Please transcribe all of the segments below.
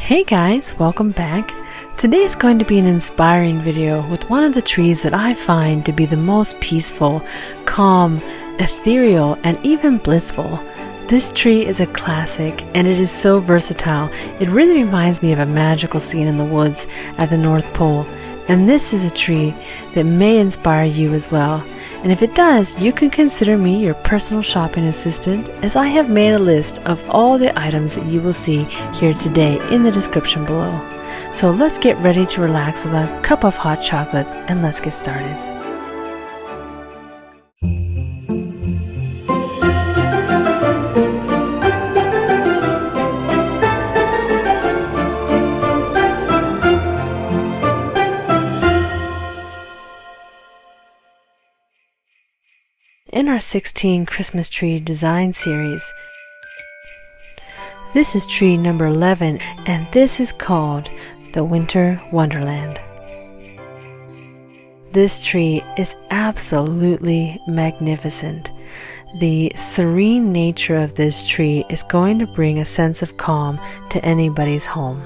Hey guys, welcome back. Today is going to be an inspiring video with one of the trees that I find to be the most peaceful, calm, ethereal, and even blissful. This tree is a classic and it is so versatile. It really reminds me of a magical scene in the woods at the North Pole. And this is a tree that may inspire you as well. And if it does, you can consider me your personal shopping assistant, as I have made a list of all the items that you will see here today in the description below. So let's get ready to relax with a cup of hot chocolate and let's get started. In our 16 Christmas tree design series, this is tree number 11, and this is called the Winter Wonderland. This tree is absolutely magnificent. The serene nature of this tree is going to bring a sense of calm to anybody's home.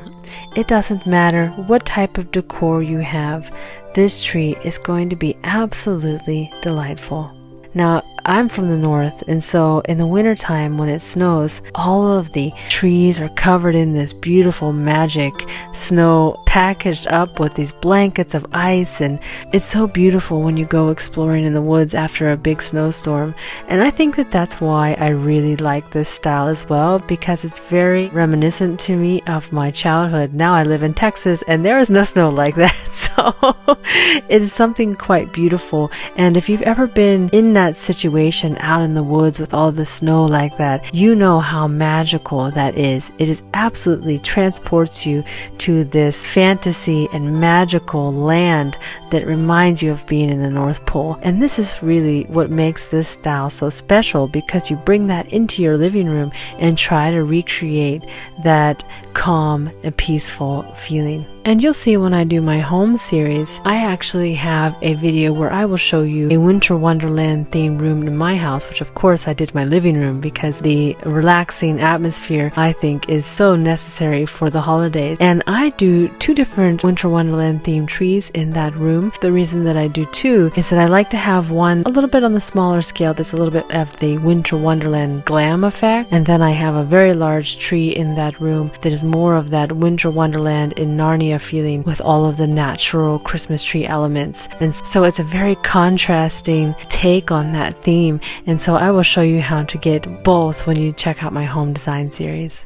It doesn't matter what type of decor you have, this tree is going to be absolutely delightful. Now, I'm from the north, and so in the wintertime when it snows, all of the trees are covered in this beautiful magic snow packaged up with these blankets of ice, and it's so beautiful when you go exploring in the woods after a big snowstorm. And I think that that's why I really like this style as well, because it's very reminiscent to me of my childhood. Now I live in Texas and there is no snow like that, so it is something quite beautiful. And if you've ever been in that situation out in the woods with all the snow like that, you know how magical that is. It is absolutely transports you to this fantasy and magical land that reminds you of being in the North Pole. And this is really what makes this style so special, because you bring that into your living room and try to recreate that calm and peaceful feeling. And you'll see when I do my home series, I actually have a video where I will show you a Winter Wonderland themed room in my house, which of course I did my living room because the relaxing atmosphere I think is so necessary for the holidays. And I do two different Winter Wonderland themed trees in that room. The reason that I do two is that I like to have one a little bit on the smaller scale that's a little bit of the Winter Wonderland glam effect, and then I have a very large tree in that room that is more of that Winter Wonderland in Narnia feeling with all of the natural Christmas tree elements. And so it's a very contrasting take on that theme, and so I will show you how to get both when you check out my home design series.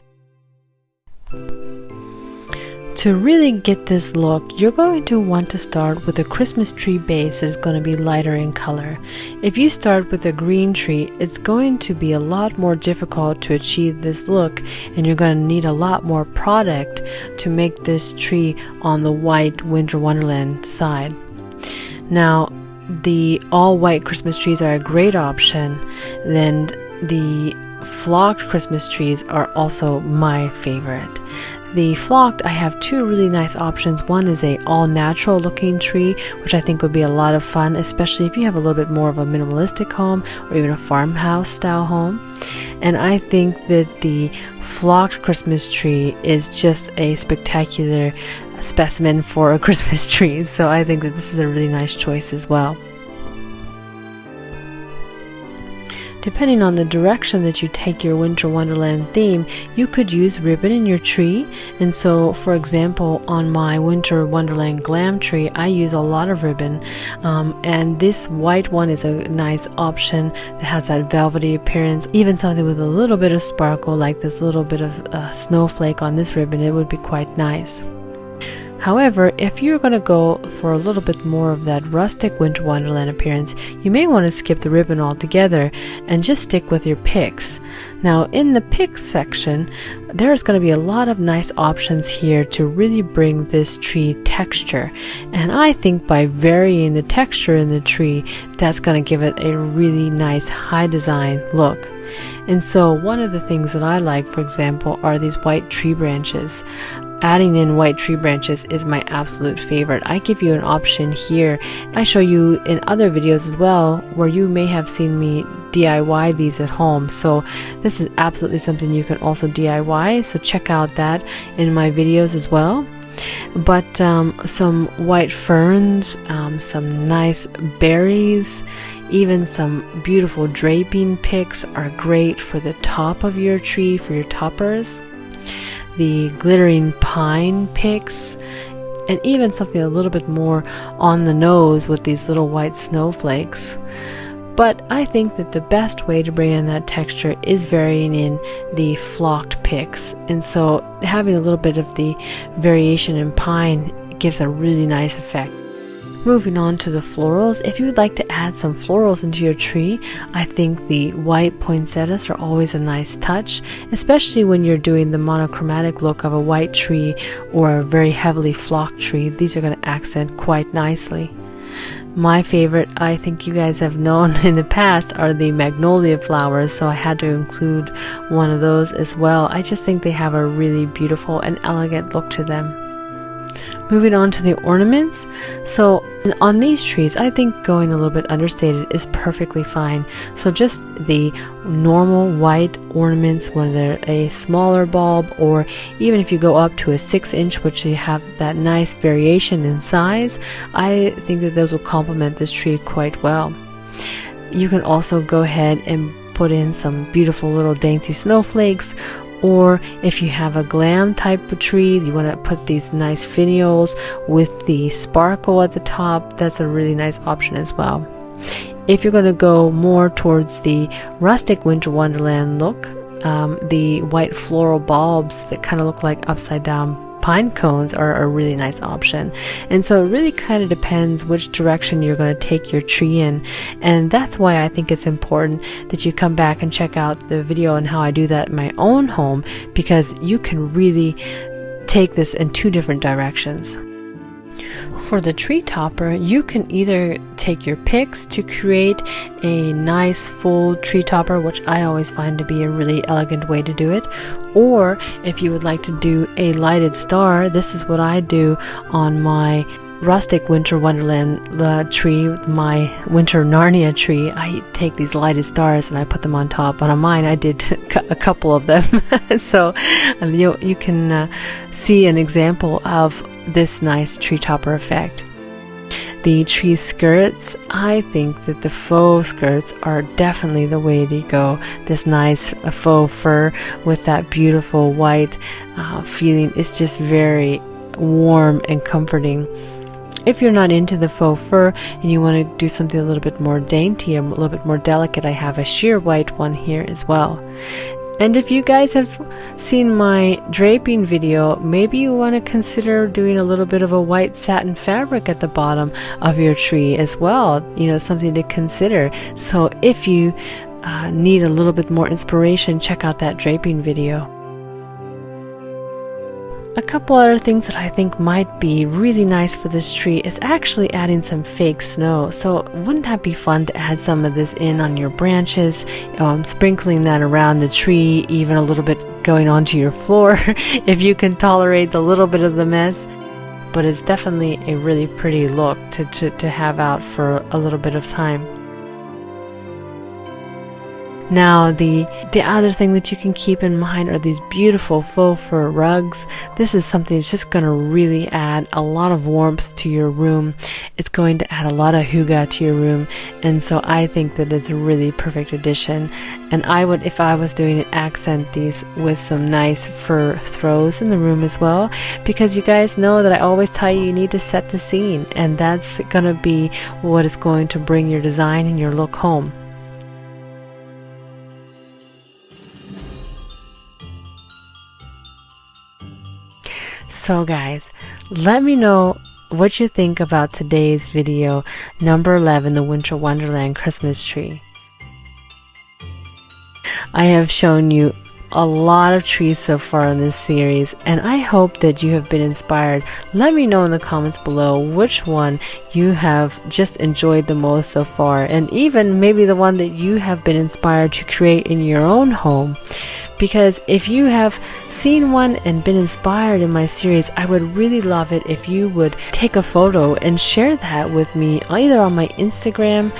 To really get this look, you're going to want to start with a Christmas tree base that is going to be lighter in color. If you start with a green tree, it's going to be a lot more difficult to achieve this look, and you're going to need a lot more product to make this tree on the white Winter Wonderland side. Now, the all white Christmas trees are a great option, then the flocked Christmas trees are also my favorite. The flocked, I have two really nice options. One is a all natural looking tree, which I think would be a lot of fun, especially if you have a little bit more of a minimalistic home or even a farmhouse style home. And I think that the flocked Christmas tree is just a spectacular specimen for a Christmas tree. So I think that this is a really nice choice as well. Depending on the direction that you take your Winter Wonderland theme, you could use ribbon in your tree. And so, for example, on my Winter Wonderland glam tree, I use a lot of ribbon. And this white one is a nice option that has that velvety appearance. Even something with a little bit of sparkle, like this little bit of snowflake on this ribbon, it would be quite nice. However, if you're going to go for a little bit more of that rustic Winter Wonderland appearance, you may want to skip the ribbon altogether and just stick with your picks. Now, in the picks section, there's going to be a lot of nice options here to really bring this tree texture. And I think by varying the texture in the tree, that's going to give it a really nice high design look. And so one of the things that I like, for example, are these white tree branches. Adding in white tree branches is my absolute favorite. I give you an option here. I show you in other videos as well where you may have seen me DIY these at home. So this is absolutely something you can also DIY. So check out that in my videos as well. But some white ferns, some nice berries, even some beautiful draping picks are great for the top of your tree, for your toppers. The glittering pine picks, and even something a little bit more on the nose with these little white snowflakes. But I think that the best way to bring in that texture is varying in the flocked picks, and so having a little bit of the variation in pine gives a really nice effect. Moving on to the florals, if you would like to add some florals into your tree, I think the white poinsettias are always a nice touch, especially when you're doing the monochromatic look of a white tree or a very heavily flocked tree. These are going to accent quite nicely. My favorite, I think you guys have known in the past, are the magnolia flowers, so I had to include one of those as well. I just think they have a really beautiful and elegant look to them. Moving on to the ornaments. So on these trees, I think going a little bit understated is perfectly fine. So just the normal white ornaments, whether they're a smaller bulb or even if you go up to a 6-inch, which you have that nice variation in size, I think that those will complement this tree quite well. You can also go ahead and put in some beautiful little dainty snowflakes, or if you have a glam type of tree, you want to put these nice finials with the sparkle at the top, that's a really nice option as well. If you're going to go more towards the rustic winter wonderland look, the white floral bulbs that kind of look like upside down pine cones are a really nice option. And so it really kind of depends which direction you're going to take your tree in, and that's why I think it's important that you come back and check out the video on how I do that in my own home, because you can really take this in two different directions. For the tree topper, you can either take your picks to create a nice full tree topper, which I always find to be a really elegant way to do it, or if you would like to do a lighted star, this is what I do on my rustic winter wonderland tree, my winter Narnia tree. I take these lighted stars and I put them on top, and on mine I did a couple of them. So you can see an example of this nice tree topper effect. The tree skirts, I think that the faux skirts are definitely the way to go. This nice faux fur with that beautiful white feeling is just very warm and comforting. If you're not into the faux fur and you want to do something a little bit more dainty, a little bit more delicate, I have a sheer white one here as well. And if you guys have seen my draping video, maybe you want to consider doing a little bit of a white satin fabric at the bottom of your tree as well. You know, something to consider. So if you need a little bit more inspiration, check out that draping video. A couple other things that I think might be really nice for this tree is actually adding some fake snow. So wouldn't that be fun to add some of this in on your branches, sprinkling that around the tree, even a little bit going onto your floor if you can tolerate the little bit of the mess. But it's definitely a really pretty look to have out for a little bit of time. Now the other thing that you can keep in mind are these beautiful faux fur rugs. This is something that's just going to really add a lot of warmth to your room. It's going to add a lot of hygge to your room, and so I think that it's a really perfect addition. And I would, if I was doing it, accent these with some nice fur throws in the room as well, because you guys know that I always tell you need to set the scene, and that's going to be what is going to bring your design and your look home. So guys, let me know what you think about today's video, number 11, the Winter Wonderland Christmas tree. I have shown you a lot of trees so far in this series, and I hope that you have been inspired. Let me know in the comments below which one you have just enjoyed the most so far, and even maybe the one that you have been inspired to create in your own home. Because if you have seen one and been inspired in my series, I would really love it if you would take a photo and share that with me either on my Instagram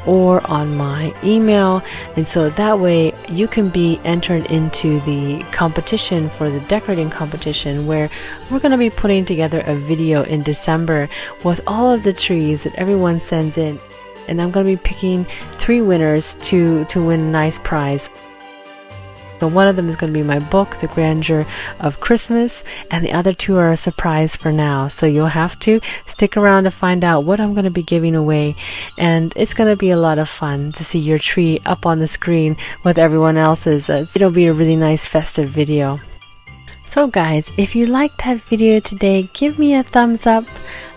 or on my email, and so that way you can be entered into the competition for the decorating competition, where we're going to be putting together a video in December with all of the trees that everyone sends in, and I'm going to be picking 3 winners to win a nice prize. So one of them is going to be my book, The Grandeur of Christmas, and the other 2 are a surprise for now. So you'll have to stick around to find out what I'm going to be giving away. And it's going to be a lot of fun to see your tree up on the screen with everyone else's. It'll be a really nice festive video. So guys, if you liked that video today, give me a thumbs up.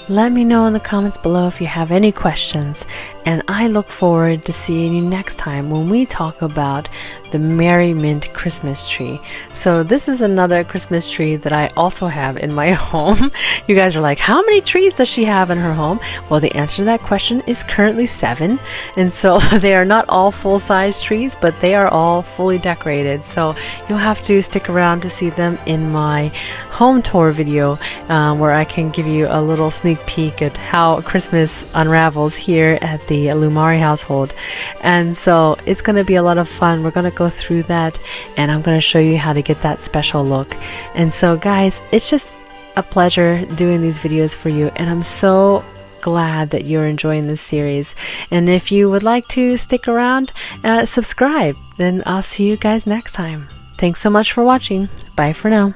Let me know in the comments below if you have any questions, and I look forward to seeing you next time when we talk about the Merry Mint Christmas tree. So this is another Christmas tree that I also have in my home. You guys are like, how many trees does she have in her home? Well, the answer to that question is currently 7, and so they are not all full-size trees, but they are all fully decorated. So you'll have to stick around to see them in my home tour video, where I can give you a little sneak peek at how Christmas unravels here at the Lumari household. And so it's going to be a lot of fun. We're going to go through that, and I'm going to show you how to get that special look. And so guys, it's just a pleasure doing these videos for you, and I'm so glad that you're enjoying this series. And if you would like to stick around, subscribe, then I'll see you guys next time. Thanks so much for watching. Bye for now.